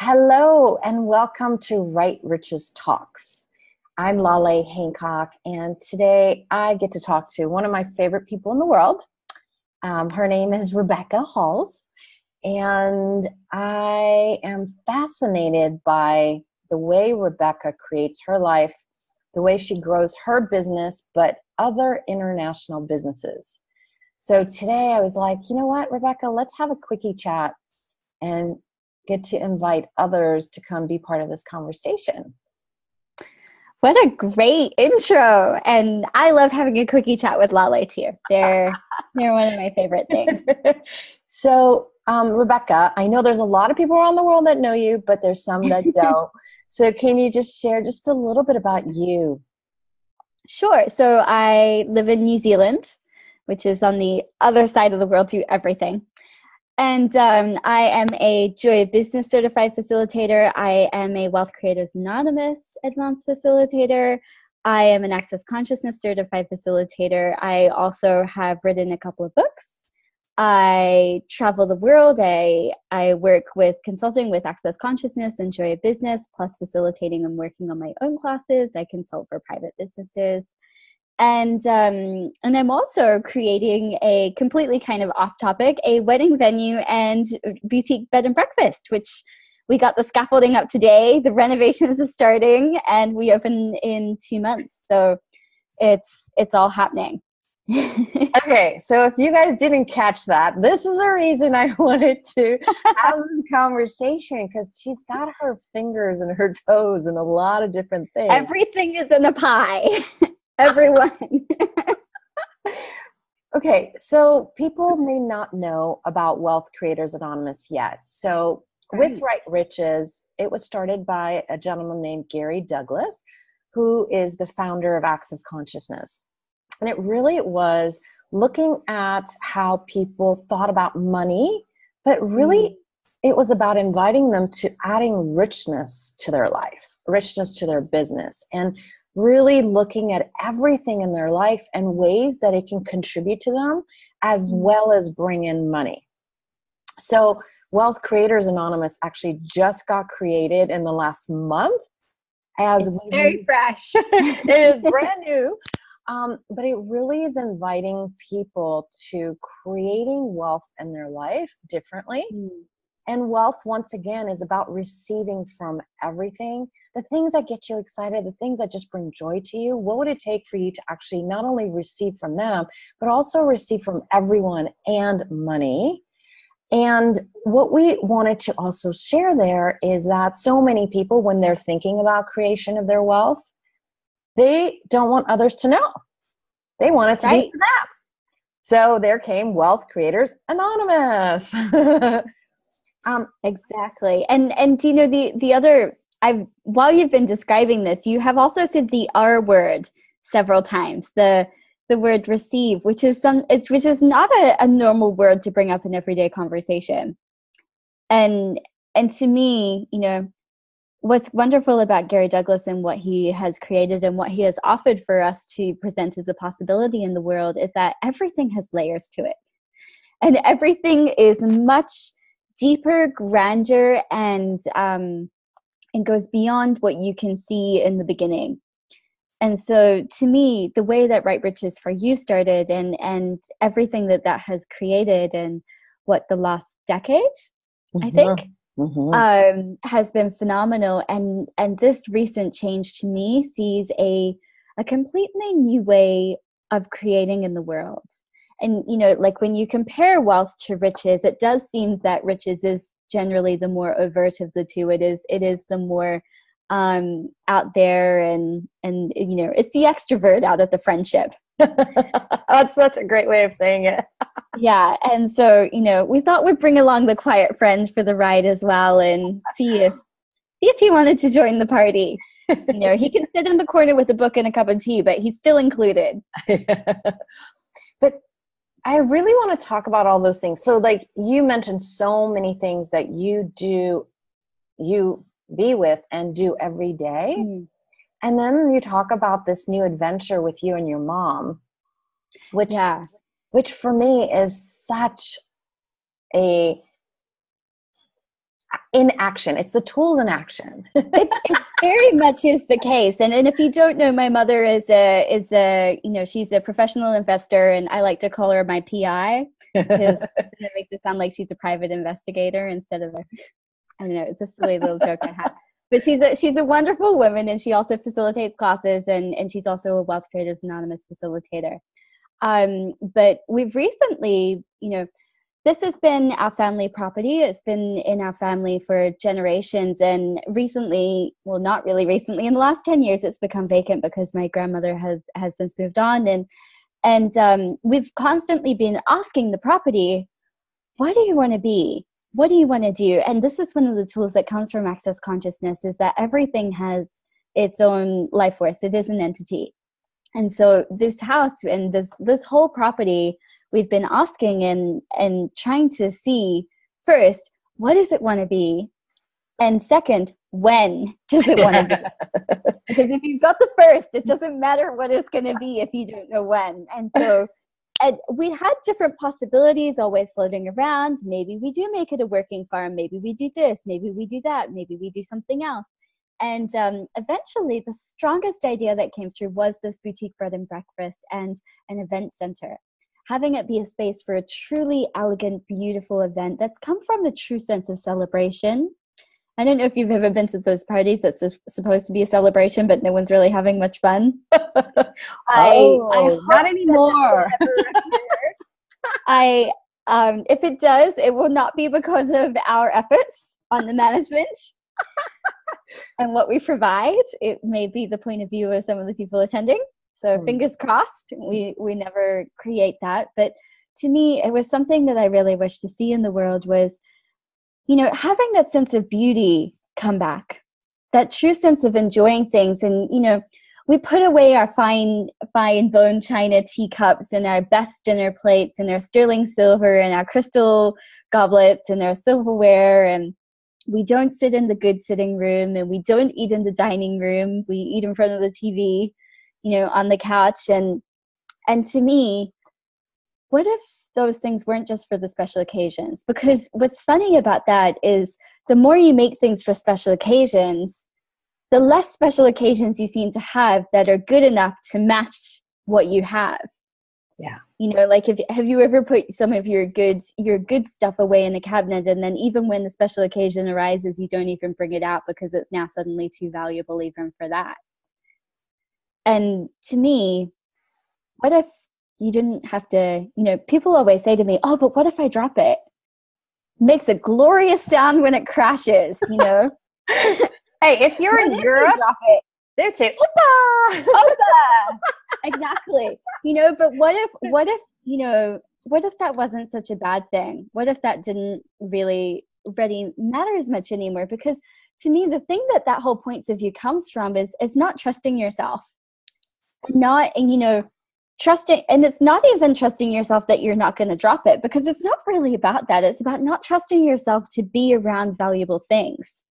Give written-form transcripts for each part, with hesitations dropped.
Hello and welcome to Right Riches Talks. I'm Laleh Hancock, and today I get to talk to one of my favorite people in the world. Her name is Rebecca Hulse, and I am fascinated by the way Rebecca creates her life, the way she grows her business, but other international businesses. So today I was like, you know what, Rebecca, let's have a quickie chat and get to invite others to come be part of this conversation. What a great intro. And I love having a quickie chat with Laleh too. They're one of my favorite things. So, Rebecca, I know there's a lot of people around the world that know you, but there's some that don't. So can you just share just a little bit about you? Sure. So I live in New Zealand, which is on the other side of the world to everything. And I am a Joy of Business certified facilitator. I am a Wealth Creators Anonymous advanced facilitator. I am an Access Consciousness certified facilitator. I also have written a couple of books. I travel the world. I work with consulting with Access Consciousness and Joy of Business, plus facilitating and working on my own classes. I consult for private businesses. And I'm also creating a completely kind of off topic, a wedding venue and boutique bed and breakfast, which we got the scaffolding up today. The renovations are starting and we open in 2 months. So it's all happening. Okay, so if you guys didn't catch that, this is the reason I wanted to have this conversation, because she's got her fingers and her toes in a lot of different things. Everything is in a pie. Everyone. Okay, so people may not know about Wealth Creators Anonymous yet. So with Right Riches, it was started by a gentleman named Gary Douglas, who is the founder of Access Consciousness. And it really was looking at how people thought about money, but really it was about inviting them to adding richness to their life, richness to their business, and really looking at everything in their life and ways that it can contribute to them as well as bring in money. So Wealth Creators Anonymous actually just got created in the last month. It's very fresh. It is brand new. But it really is inviting people to creating wealth in their life differently. And wealth, once again, is about receiving from everything. The things that get you excited, the things that just bring joy to you. What would it take for you to actually not only receive from them, but also receive from everyone and money? And what we wanted to also share there is that so many people, when they're thinking about creation of their wealth, they don't want others to know. They want it to be for them. So there came Wealth Creators Anonymous. Exactly. And you know, the other, while you've been describing this, you have also said the R word several times, the word receive, which is not a normal word to bring up in everyday conversation. And to me, you know, what's wonderful about Gary Douglas and what he has created and what he has offered for us to present as a possibility in the world is that everything has layers to it. And everything is much deeper, grander, and goes beyond what you can see in the beginning. And so to me, the way that Right Riches for You started and everything that has created in the last decade, I think, has been phenomenal. And this recent change to me sees a completely new way of creating in the world. And, you know, like when you compare wealth to riches, it does seem that riches is generally the more overt of the two. It is the more out there and, you know, it's the extrovert out of the friendship. That's such a great way of saying it. Yeah. And so, you know, we thought we'd bring along the quiet friend for the ride as well and see if he wanted to join the party. You know, he can sit in the corner with a book and a cup of tea, but he's still included. But I really want to talk about all those things. So like you mentioned so many things that you be with and do every day. And then you talk about this new adventure with you and your mom, which for me is such a in action. It's the tools in action. It very much is the case. And if you don't know, my mother is a she's a professional investor, and I like to call her my PI because it makes it sound like she's a private investigator instead of I don't know, it's a silly little joke I have. But she's a wonderful woman, and she also facilitates classes, and she's also a Wealth Creators Anonymous facilitator. But we've recently, this has been our family property. It's been in our family for generations. And recently, well, not really recently, in the last 10 years, it's become vacant because my grandmother has since moved on. And we've constantly been asking the property, what do you want to be? What do you want to do? And this is one of the tools that comes from Access Consciousness, is that everything has its own life force. It is an entity. And so this house and this whole property, we've been asking and trying to see, first, what does it want to be? And second, when does it want to be? Because if you've got the first, it doesn't matter what it's going to be if you don't know when. And so we had different possibilities always floating around. Maybe we do make it a working farm. Maybe we do this. Maybe we do that. Maybe we do something else. And eventually, the strongest idea that came through was this boutique bread and breakfast and an event center. Having it be a space for a truly elegant, beautiful event that's come from a true sense of celebration. I don't know if you've ever been to those parties that's supposed to be a celebration, but no one's really having much fun. I not anymore. If it does, it will not be because of our efforts on the management and what we provide. It may be the point of view of some of the people attending. So fingers crossed, we never create that. But to me, it was something that I really wish to see in the world was, having that sense of beauty come back, that true sense of enjoying things. And, we put away our fine bone china teacups and our best dinner plates and our sterling silver and our crystal goblets and our silverware. And we don't sit in the good sitting room, and we don't eat in the dining room. We eat in front of the TV, on the couch. And to me, what if those things weren't just for the special occasions? Because what's funny about that is the more you make things for special occasions, the less special occasions you seem to have that are good enough to match what you have. Yeah. Like have you ever put some of your good stuff away in the cabinet, and then even when the special occasion arises, you don't even bring it out because it's now suddenly too valuable even for that? And to me, what if you didn't have to, people always say to me, oh, but what if I drop it? Makes a glorious sound when it crashes, Hey, if you're in Europe, they'd say, Opa! Opa! Exactly. But what if that wasn't such a bad thing? What if that didn't really matter as much anymore? Because to me, the thing that whole points of view comes from is not trusting yourself. Trusting, and it's not even trusting yourself that you're not going to drop it, because it's not really about that. It's about not trusting yourself to be around valuable things.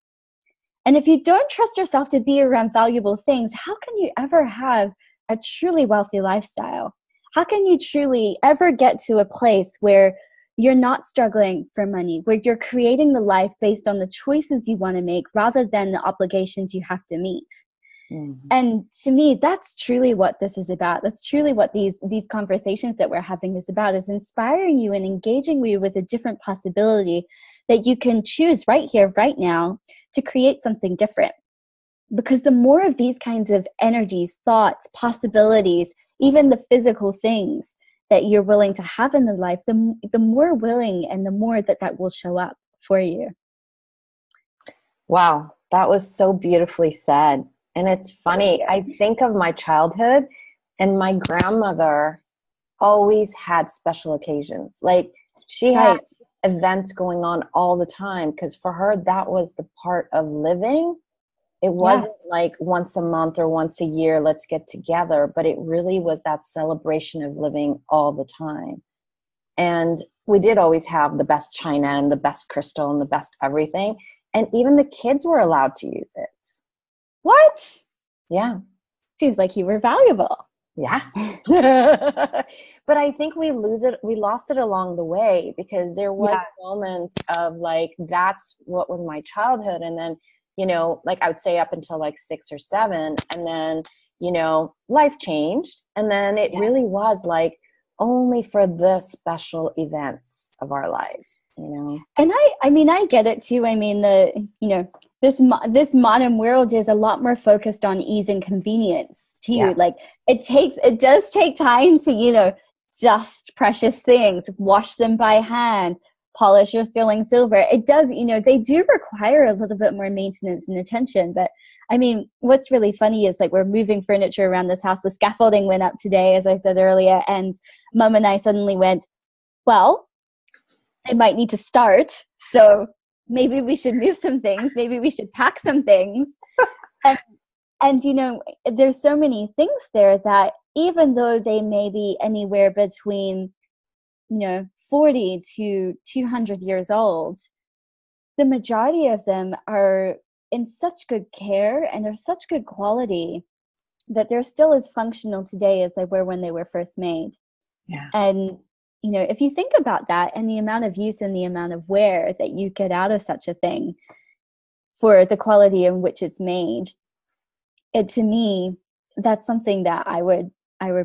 And if you don't trust yourself to be around valuable things, how can you ever have a truly wealthy lifestyle? How can you truly ever get to a place where you're not struggling for money, where you're creating the life based on the choices you want to make rather than the obligations you have to meet? Mm-hmm. And to me, that's truly what this is about. That's truly what these conversations that we're having is about, is inspiring you and engaging you with a different possibility that you can choose right here, right now, to create something different. Because the more of these kinds of energies, thoughts, possibilities, even the physical things that you're willing to have in the life, the more willing and the more that will show up for you. Wow, that was so beautifully said. And it's funny, I think of my childhood, and my grandmother always had special occasions. Like she had events going on all the time, because for her, that was the part of living. It wasn't like once a month or once a year, let's get together, but it really was that celebration of living all the time. And we did always have the best china and the best crystal and the best everything. And even the kids were allowed to use it. What? Yeah. Seems like you were valuable. Yeah. But I think we lost it along the way, because there was Yeah. moments of like, that's what was my childhood. And then, like I would say up until like 6 or 7, and then, life changed. And then it really was like only for the special events of our lives. And I mean, I get it too. I mean, this modern world is a lot more focused on ease and convenience too. Yeah. Like it does take time to, dust precious things, wash them by hand, polish your sterling silver. It does, they do require a little bit more maintenance and attention. But I mean, what's really funny is like we're moving furniture around this house. The scaffolding went up today, as I said earlier, and Mom and I suddenly went, well, I might need to start. So maybe we should move some things. Maybe we should pack some things. And there's so many things there that even though they may be anywhere between, 40 to 200 years old, the majority of them are in such good care and are such good quality that they're still as functional today as they were when they were first made. Yeah. And if you think about that and the amount of use and the amount of wear that you get out of such a thing for the quality in which it's made, to me, that's something that I would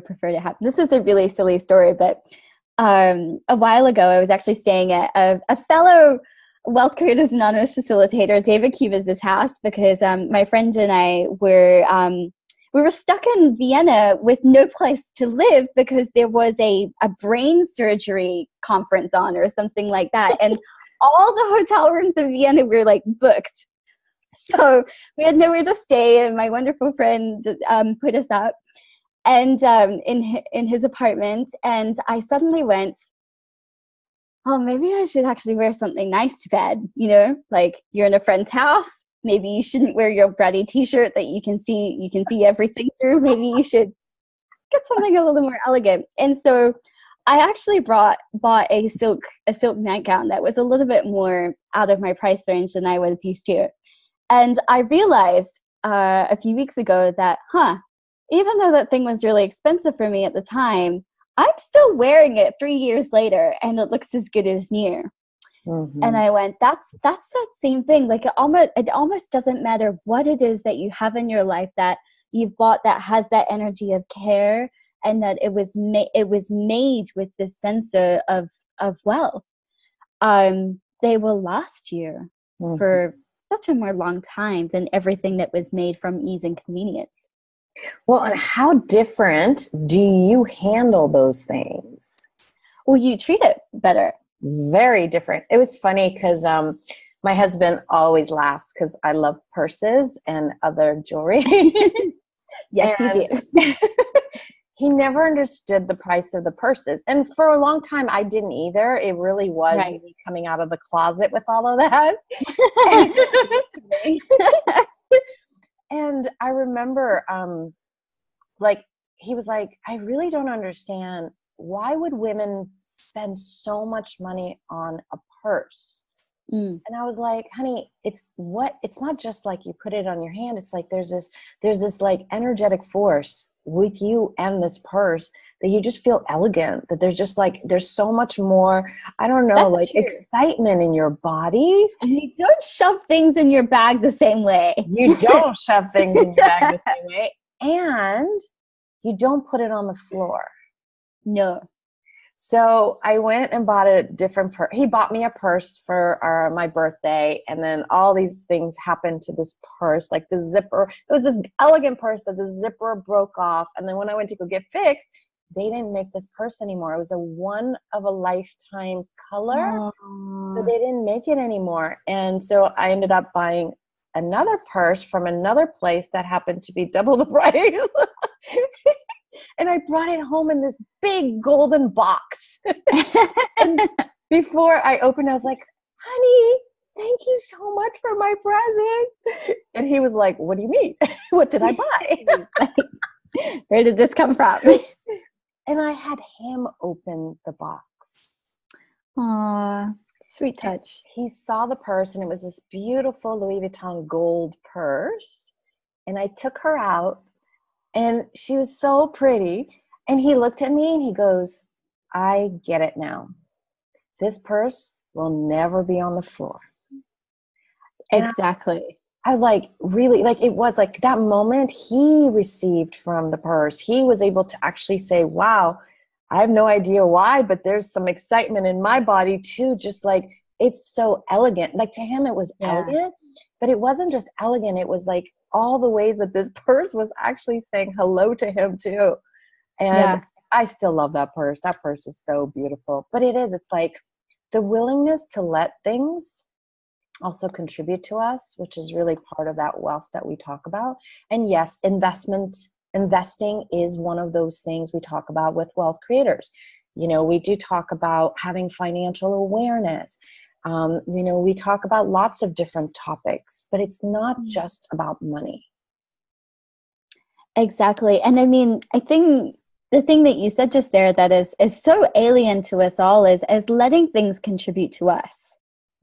prefer to have. This is a really silly story, but a while ago, I was actually staying at a fellow Wealth Creators Anonymous facilitator, David Cuba's house, because my friend and I we were stuck in Vienna with no place to live because there was a brain surgery conference on or something like that. And all the hotel rooms in Vienna were like booked. So we had nowhere to stay, and my wonderful friend put us up and in his apartment. And I suddenly went, oh, maybe I should actually wear something nice to bed. Like you're in a friend's house. Maybe you shouldn't wear your bratty t-shirt that you can see everything through. Maybe you should get something a little more elegant. And so I actually bought a silk nightgown that was a little bit more out of my price range than I was used to. And I realized a few weeks ago that, even though that thing was really expensive for me at the time, I'm still wearing it 3 years later and it looks as good as new. Mm-hmm. And I went, that's that same thing. Like it almost doesn't matter what it is that you have in your life that you've bought that has that energy of care, and that it was made with this sense of wealth. They will last you for such a more long time than everything that was made from ease and convenience. Well, and how different do you handle those things? Well, you treat it better. Very different. It was funny because my husband always laughs because I love purses and other jewelry. Yes, you do. He never understood the price of the purses. And for a long time, I didn't either. It really was me coming out of the closet with all of that. And I remember, he was like, I really don't understand. Why would women spend so much money on a purse? And I was like, honey, it's not just like you put it on your hand. It's like there's this like energetic force with you and this purse that you just feel elegant, that there's so much more, I don't know, like excitement in your body. And you don't shove things in your bag the same way. You don't shove things in your bag the same way. And you don't put it on the floor. No. So I went and bought a different purse. He bought me a purse for my birthday. And then all these things happened to this purse, like the zipper. It was this elegant purse that the zipper broke off. And then when I went to go get fixed, they didn't make this purse anymore. It was a one of a lifetime color. So they didn't make it anymore. And so I ended up buying another purse from another place that happened to be double the price. And I brought it home in this big golden box. And before I opened, I was like, honey, thank you so much for my present. And he was like, what do you mean? What did I buy? Where did this come from? And I had him open the box. Aw, sweet touch. And he saw the purse, and it was this beautiful Louis Vuitton gold purse. And I took her out. And she was so pretty. And he looked at me and he goes, I get it now. This purse will never be on the floor. And Exactly. I was like, really, like it was like that moment he received from the purse. He was able to actually say, wow, I have no idea why, but there's some excitement in my body too. Just like, it's so elegant. Like to him, it was elegant, but it wasn't just elegant. It was like all the ways that this purse was actually saying hello to him too. And I still love that purse. That purse is so beautiful, but it's like the willingness to let things also contribute to us, which is really part of that wealth that we talk about. And yes, investing is one of those things we talk about with wealth creators. You know, we do talk about having financial awareness. You know, we talk about lots of different topics, but it's not just about money. Exactly. And I mean, I think the thing that you said just there that is so alien to us all is letting things contribute to us.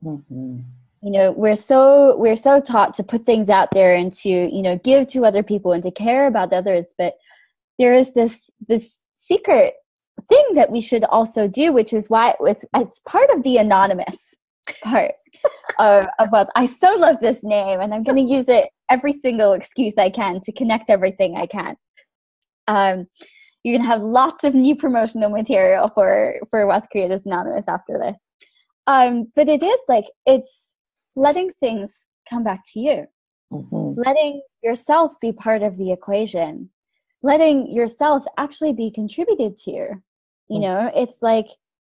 Mm-hmm. You know, we're so taught to put things out there and to, you know, give to other people and to care about others. But there is this secret thing that we should also do, which is why it's part of the anonymous part of wealth. I so love this name, and I'm going to use it every single excuse I can to connect everything I can. You're going to have lots of new promotional material for Wealth Creators Anonymous after this. But it is like, it's letting things come back to you, letting yourself be part of the equation, letting yourself actually be contributed to. You know, it's like,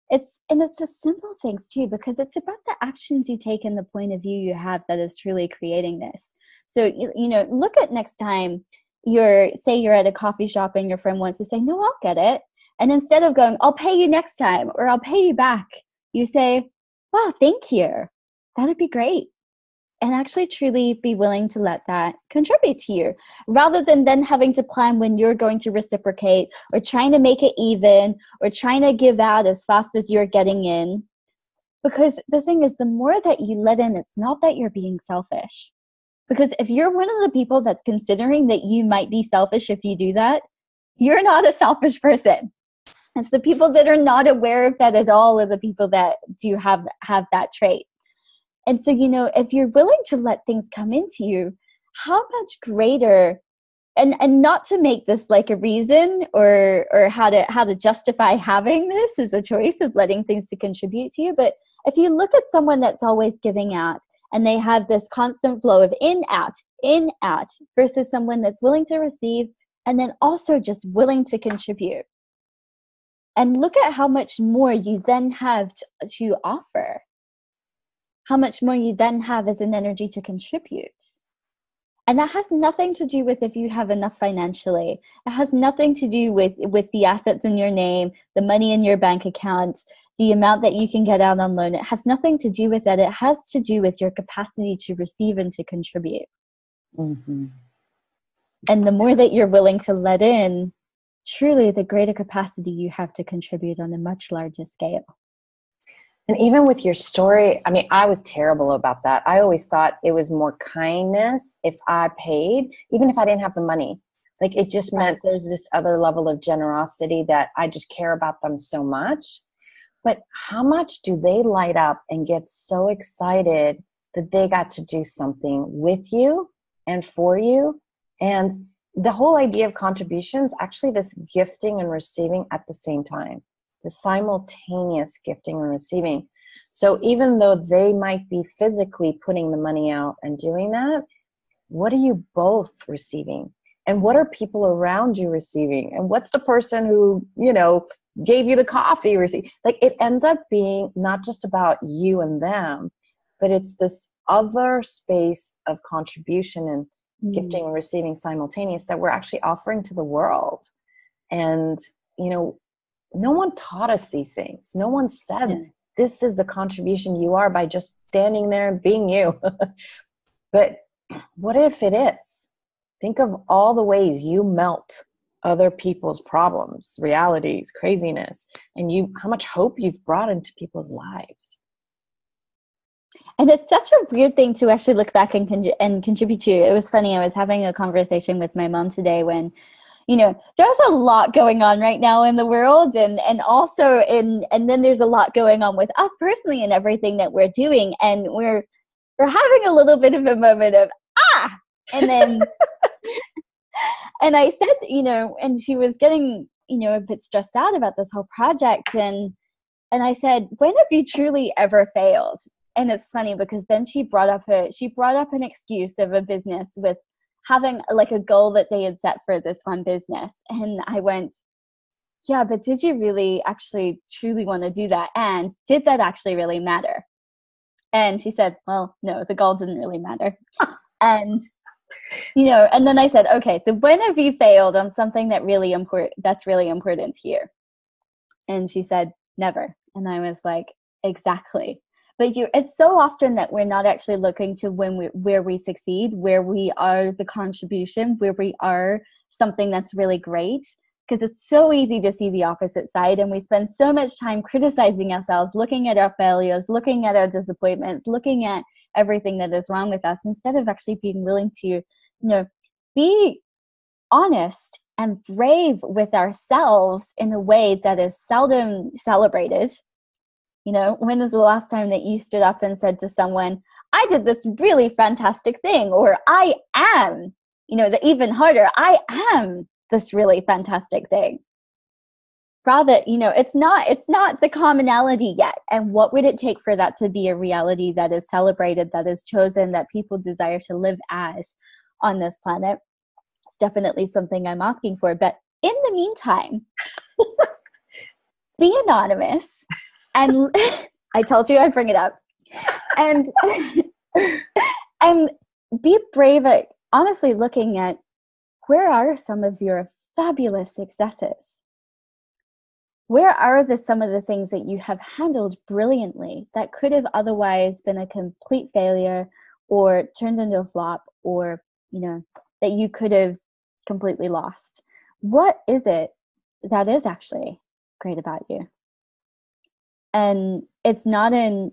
it's the simple things too, because it's about the actions you take and the point of view you have that is truly creating this. So, you know, look at next time you're at a coffee shop and your friend wants to say, no, I'll get it. And instead of going, I'll pay you next time, or I'll pay you back, you say, wow, thank you. That'd be great. And actually truly be willing to let that contribute to you, rather than then having to plan when you're going to reciprocate, or trying to make it even, or trying to give out as fast as you're getting in. Because the thing is, the more that you let in, it's not that you're being selfish. Because if you're one of the people that's considering that you might be selfish if you do that, you're not a selfish person. It's the people that are not aware of that at all are the people that do have that trait. And so, you know, if you're willing to let things come into you, how much greater, and not to make this like a reason or how to justify having this as a choice of letting things to contribute to you. But if you look at someone that's always giving out and they have this constant flow of in, out, versus someone that's willing to receive and then also just willing to contribute. And look at how much more you then have to offer. How much more you then have as an energy to contribute. And that has nothing to do with if you have enough financially. It has nothing to do with the assets in your name, the money in your bank account, the amount that you can get out on loan. It has nothing to do with that. It has to do with your capacity to receive and to contribute. Mm-hmm. And the more that you're willing to let in, truly the greater capacity you have to contribute on a much larger scale. And even with your story, I mean, I was terrible about that. I always thought it was more kindness if I paid, even if I didn't have the money. Like it just meant there's this other level of generosity that I just care about them so much. But how much do they light up and get so excited that they got to do something with you and for you? And the whole idea of contributions, actually this gifting and receiving at the same time, the simultaneous gifting and receiving. So even though they might be physically putting the money out and doing that, what are you both receiving? And what are people around you receiving? And what's the person who, you know, gave you the coffee receive? Like it ends up being not just about you and them, but it's this other space of contribution and gifting and receiving simultaneous that we're actually offering to the world. And, you know, no one taught us these things. No one said this is the contribution you are by just standing there and being you. But what if it is? Think of all the ways you melt other people's problems, realities, craziness, and how much hope you've brought into people's lives. And it's such a weird thing to actually look back and contribute to. It was funny. I was having a conversation with my mom today when there's a lot going on right now in the world, and also and then there's a lot going on with us personally and everything that we're doing, and we're having a little bit of a moment of and then and I said, and she was getting, a bit stressed out about this whole project, and I said, when have you truly ever failed? And it's funny because then she brought up an excuse of a business with having like a goal that they had set for this one business. And I went, yeah, but did you really actually truly want to do that? And did that actually really matter? And she said, well, no, the goal didn't really matter. And, and then I said, okay, so when have you failed on something that's really important here? And she said, never. And I was like, exactly. But it's so often that we're not actually looking to where we succeed, where we are the contribution, where we are something that's really great, because it's so easy to see the opposite side. And we spend so much time criticizing ourselves, looking at our failures, looking at our disappointments, looking at everything that is wrong with us, instead of actually being willing to, be honest and brave with ourselves in a way that is seldom celebrated. When was the last time that you stood up and said to someone, I did this really fantastic thing, or I am, even harder, I am this really fantastic thing. Rather, it's not the commonality yet. And what would it take for that to be a reality that is celebrated, that is chosen, that people desire to live as on this planet? It's definitely something I'm asking for. But in the meantime, be anonymous. And I told you I'd bring it up. And and be brave at honestly looking at, where are some of your fabulous successes? Where are some of the things that you have handled brilliantly that could have otherwise been a complete failure or turned into a flop, or, that you could have completely lost? What is it that is actually great about you? And it's not an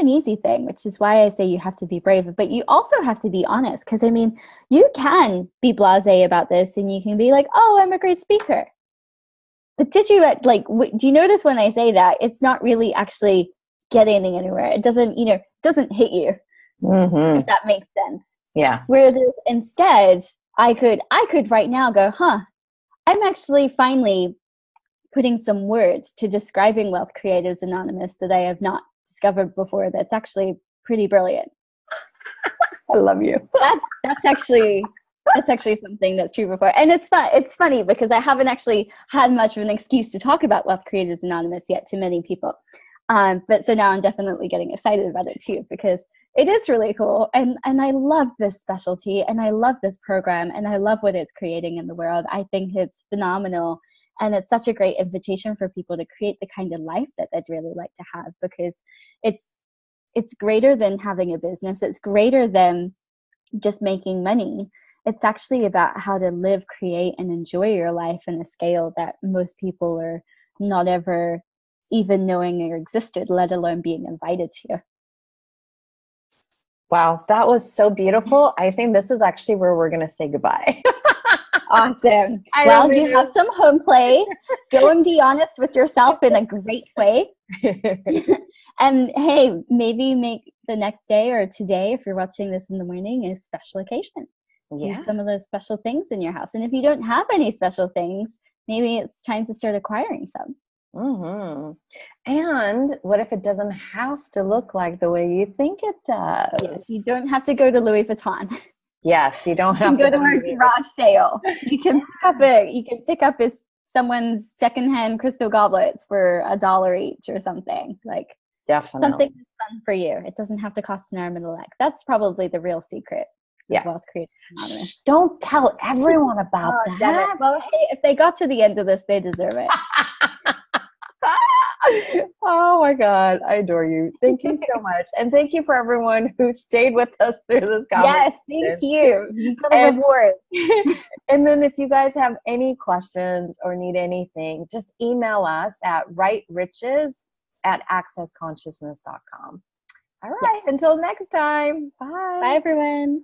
easy thing, which is why I say you have to be brave, but you also have to be honest. Because you can be blasé about this, and you can be like, oh, I'm a great speaker. But did you do you notice when I say that, it's not really actually getting anywhere? It doesn't hit you, if that makes sense. Yeah. Where instead, I could right now go, I'm actually finally putting some words to describing Wealth Creators Anonymous that I have not discovered before. That's actually pretty brilliant. I love you. That's actually something that's true before. And it's funny because I haven't actually had much of an excuse to talk about Wealth Creators Anonymous yet to many people. But so now I'm definitely getting excited about it too, because it is really cool. And I love this specialty, and I love this program, and I love what it's creating in the world. I think it's phenomenal. And it's such a great invitation for people to create the kind of life that they'd really like to have, because it's greater than having a business. It's greater than just making money. It's actually about how to live, create, and enjoy your life in a scale that most people are not ever even knowing it existed, let alone being invited to. Wow, that was so beautiful. I think this is actually where we're going to say goodbye. Awesome. Well, you have some home play. Go and be honest with yourself in a great way. And hey, maybe make the next day or today, if you're watching this in the morning, a special occasion. Yeah. Use some of those special things in your house. And if you don't have any special things, maybe it's time to start acquiring some. Mm-hmm. And what if it doesn't have to look like the way you think it does? Yes, you don't have to go to Louis Vuitton. Yes, you don't have to go to a garage sale. You can pick up someone's secondhand crystal goblets for $1 each or something. Definitely something that's fun for you. It doesn't have to cost an arm and a leg. That's probably the real secret. Yeah. Wealth Creators Anonymous. Don't tell everyone about that. Well, hey, if they got to the end of this, they deserve it. Oh my God, I adore you. Thank you so much. And thank you for everyone who stayed with us through this conversation. Yes, thank you. You got a reward. And then if you guys have any questions or need anything, just email us at rightriches@accessconsciousness.com. All right, until next time. Bye. Bye, everyone.